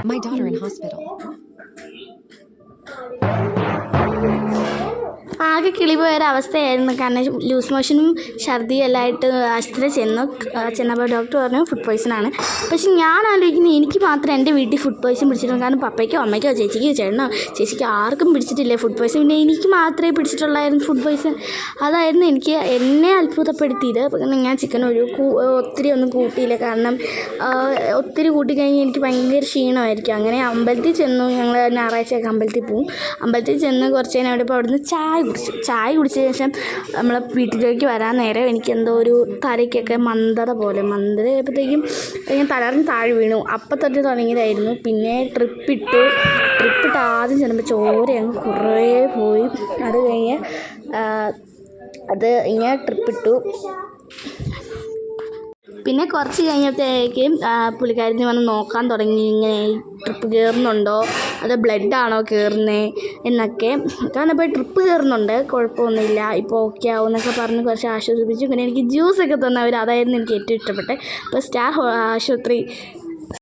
My daughter in hospital. ആകെ കിളിപോയൊരവസ്ഥയായിരുന്നു. കാരണം loose മോഷനും ഛർദിയും എല്ലാം ആയിട്ട് ആശുപത്രിയിൽ ചെന്നപ്പോൾ ഡോക്ടർ പറഞ്ഞു ഫുഡ് പോയ്സണാണ്. പക്ഷെ ഞാൻ ആലോചിക്കുന്നത് എനിക്ക് മാത്രം എൻ്റെ വീട്ടിൽ ഫുഡ് പോയ്സൺ പിടിച്ചിട്ടുണ്ട്. കാരണം പപ്പയ്ക്കോ അമ്മയ്ക്കോ ചേച്ചിക്കോ ചേട്ടനോ ചേച്ചിക്ക് ആർക്കും പിടിച്ചിട്ടില്ല ഫുഡ് പോയ്സൺ. പിന്നെ എനിക്ക് മാത്രമേ പിടിച്ചിട്ടുള്ളായിരുന്നു ഫുഡ് പോയ്സൺ. അതായിരുന്നു എന്നെ അത്ഭുതപ്പെടുത്തിയത്. ഞാൻ ചിക്കൻ ഒത്തിരി ഒന്നും കൂട്ടിയില്ല. കാരണം ഒത്തിരി കൂട്ടിക്കഴിഞ്ഞാൽ എനിക്ക് ഭയങ്കര ക്ഷീണമായിരിക്കും. അങ്ങനെ അമ്പലത്തിൽ ചെന്നു. ഞങ്ങൾ ഞായറാഴ്ചയൊക്കെ അമ്പലത്തിൽ പോവും. അമ്പലത്തിൽ ചെന്ന് കുറച്ച് നേരം അവിടെ ഇപ്പോൾ അവിടുന്ന് ചായ കുടിച്ച ശേഷം നമ്മൾ വീട്ടിലേക്ക് വരാൻ നേരം എനിക്കെന്തോ ഒരു തലയ്ക്കൊക്കെ മന്ദതയായപ്പോഴത്തേക്കും ഞാൻ തളർന്ന് താഴെ വീണു. അപ്പം തൊട്ട് തുടങ്ങിയതായിരുന്നു. പിന്നെ ട്രിപ്പിട്ട് ആദ്യം ചെന്നപ്പോൾ ചോര അങ്ങ് കുറേ പോയി. അത് കഴിഞ്ഞ് ഇങ്ങനെ ട്രിപ്പിട്ടു. പിന്നെ കുറച്ച് കഴിഞ്ഞപ്പോഴത്തേക്കും പുള്ളിക്കാരത്തി വന്ന് നോക്കാൻ തുടങ്ങി, ഇങ്ങനെ ട്രിപ്പ് കയറുന്നുണ്ടോ അതോ ബ്ലഡാണോ കയറുന്നത് എന്നൊക്കെ. കാരണം ഇപ്പോൾ ട്രിപ്പ് കയറുന്നുണ്ട്, കുഴപ്പമൊന്നുമില്ല, ഇപ്പോൾ ഓക്കെ ആവും എന്നൊക്കെ പറഞ്ഞ് കുറച്ച് ആശ്വസിപ്പിച്ചു. പിന്നെ എനിക്ക് ജ്യൂസൊക്കെ തന്നവർ, അതായിരുന്നു എനിക്ക് ഏറ്റവും ഇഷ്ടപ്പെട്ടത്. അപ്പോൾ സ്റ്റാർ ആശുപത്രി